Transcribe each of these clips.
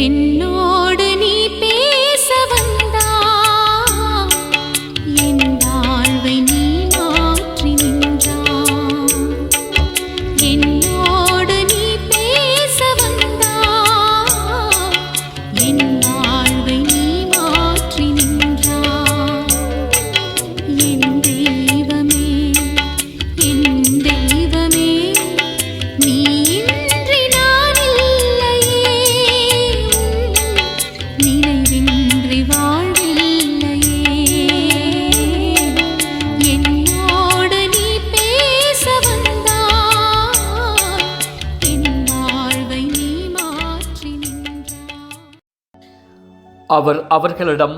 என்னோடு நீ பேச வந்தாய், என் வாழ்வை நீ மாற்றி நின்றாய். என்னோடு நீ பேச வந்தாய், என் வாழ்வை நீ மாற்றி நின்றாய். என் தெய்வமே, என் தெய்வமே, நீ இன்றி நான் இல்லையே, நினைவின்றி வாழ்வில்லையே. என்னோடு நீ பேச வந்தாய், என் வாழ்வை நீ மாற்றி நின்றாய். அவர் அவர்களிடம்,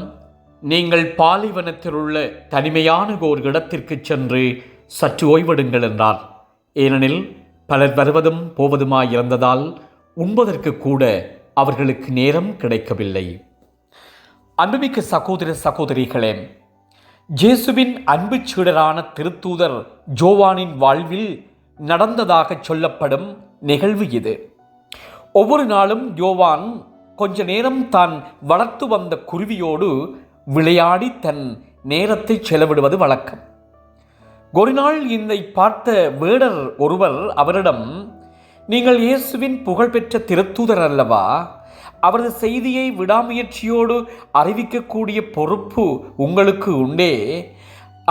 நீங்கள் பாலைவனத்தில் உள்ள தனிமையான ஓர் இடத்திற்கு சென்று சற்று ஓய்வெடுங்கள் என்றார். ஏனெனில் பலர் வருவதும் போவதுமாயிருந்ததால் உண்பதற்கு கூட அவர்களுக்கு நேரம் கிடைக்கவில்லை. அன்புமிக்க சகோதர சகோதரிகளே, இயேசுவின் அன்பு சீடரான திருத்தூதர் ஜோவானின் வாழ்வில் நடந்ததாக சொல்லப்படும் நிகழ்வு இது. ஒவ்வொரு நாளும் யோவான் கொஞ்ச நேரம் தான் வளர்த்து வந்த குருவியோடு விளையாடி தன் நேரத்தை செலவிடுவது வழக்கம். ஒரு நாள் இதை பார்த்த வேடர் ஒருவர் அவரிடம், நீங்கள் இயேசுவின் புகழ்பெற்ற திருத்தூதர் அல்லவா? அவரது செய்தியை விடாமுயற்சியோடு அறிவிக்கக்கூடிய பொறுப்பு உங்களுக்கு உண்டே.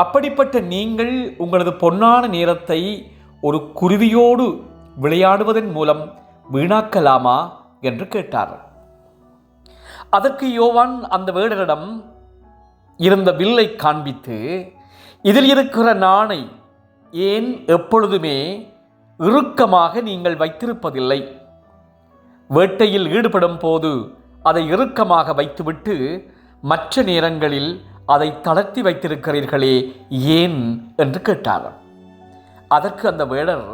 அப்படிப்பட்ட நீங்கள் உங்களது பொன்னான நேரத்தை ஒரு குருவியோடு விளையாடுவதன் மூலம் வீணாக்கலாமா என்று கேட்டார். அதற்கு யோவான் அந்த வேடரிடம் இருந்த வில்லை காண்பித்து, இதில் இருக்கிற நாணை ஏன் எப்பொழுதுமே இறுக்கமாக நீங்கள் வைத்திருப்பதில்லை? வேட்டையில் ஈடுபடும் போது அதை இறுக்கமாக வைத்துவிட்டு மற்ற நேரங்களில் அதை தளர்த்தி வைத்திருக்கிறீர்களே, ஏன் என்று கேட்டார். அதற்கு அந்த வேடர்,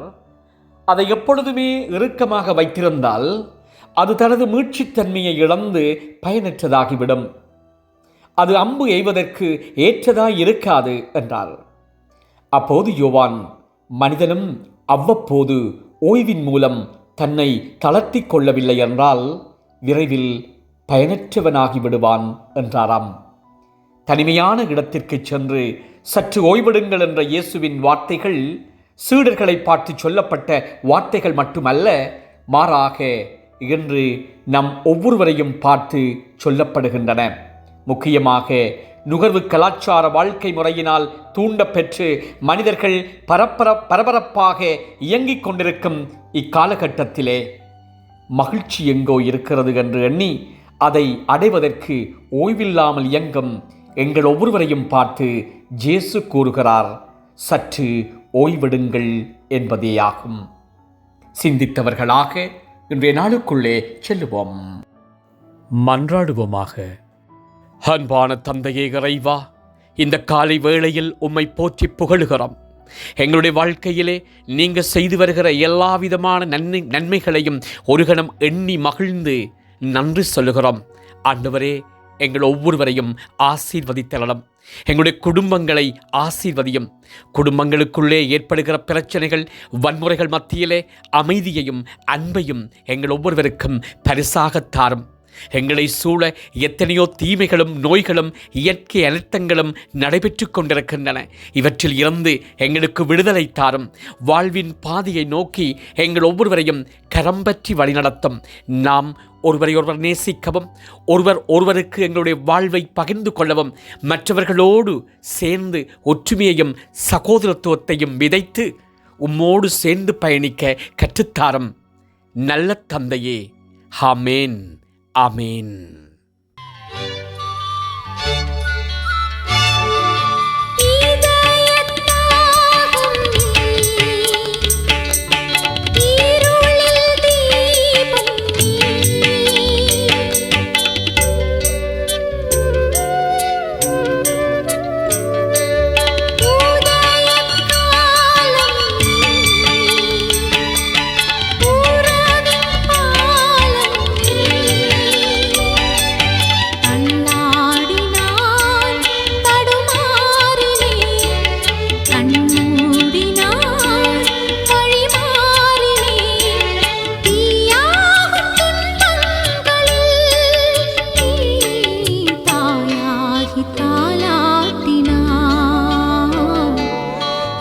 அதை எப்பொழுதுமே இறுக்கமாக வைத்திருந்தால் அது தனது மீட்சித்தன்மையை இழந்து பயனற்றதாகிவிடும். அது அம்பு எய்வதற்கு ஏற்றதாய் இருக்காது என்றார். அப்போது யோவான், மனிதனும் அவ்வப்போது ஓய்வின் மூலம் தன்னை தளர்த்தி கொள்ளவில்லை என்றால் விரைவில் பயனற்றவனாகி விடுவான் என்றாராம். தனிமையான இடத்திற்கு சென்று சற்று ஓய்வெடுங்கள் என்ற இயேசுவின் வார்த்தைகள் சீடர்களை பார்த்து சொல்லப்பட்ட வார்த்தைகள் மட்டுமல்ல, மாறாக இன்று நம் ஒவ்வொருவரையும் பார்த்து சொல்லப்படுகின்றன. முக்கியமாக நுகர்வு கலாச்சார வாழ்க்கை முறையினால் தூண்டப்பெற்று மனிதர்கள் பரபரப்பாக இயங்கிக் கொண்டிருக்கும் இக்காலகட்டத்திலே மகிழ்ச்சி எங்கோ இருக்கிறது என்று எண்ணி அதை அடைவதற்கு ஓய்வில்லாமல் இயங்கும் எங்கள் ஒவ்வொருவரையும் பார்த்து இயேசு கூறுகிறார், சற்று ஓய்வெடுங்கள் என்பதேயாகும். சிந்தித்தவர்களாக இன்றைய நாளுக்குள்ளே செல்லுவோம். மன்றாடுவோமாக. அன்பான தந்தையே இறைவா, இந்த காலை வேளையில் உம்மை போற்றி புகழுகிறோம். எங்களுடைய வாழ்க்கையிலே நீங்கள் செய்து வருகிற எல்லா விதமான நன்மைகளையும் ஒரு கணம் எண்ணி மகிழ்ந்து நன்றி சொல்லுகிறோம். ஆண்டவரே, எங்கள் ஒவ்வொருவரையும் ஆசீர்வதித்தரலாம். எங்களுடைய குடும்பங்களை ஆசீர்வதியும். குடும்பங்களுக்குள்ளே ஏற்படுகிற பிரச்சனைகள், வன்முறைகள் மத்தியிலே அமைதியையும் அன்பையும் எங்கள் ஒவ்வொருவருக்கும் பரிசாக தாரும். எங்களை சூழ எத்தனையோ தீமைகளும் நோய்களும் இயற்கை அனர்த்தங்களும் நடைபெற்று கொண்டிருக்கின்றன. இவற்றில் இருந்து எங்களுக்கு விடுதலை தாரும். வாழ்வின் பாதையை நோக்கி எங்கள் ஒவ்வொருவரையும் கரம் பற்றி வழிநடத்தும். நாம் ஒருவரை ஒருவர் நேசிக்கவும், ஒருவர் ஒருவருக்கு எங்களுடைய வாழ்வை பகிர்ந்து கொள்ளவும், மற்றவர்களோடு சேர்ந்து ஒற்றுமையையும் சகோதரத்துவத்தையும் விதைத்து உம்மோடு சேர்ந்து பயணிக்க கற்றுத்தாரும். நல்ல தந்தையே, ஆமேன், ஆமேன்.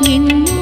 என்னோடு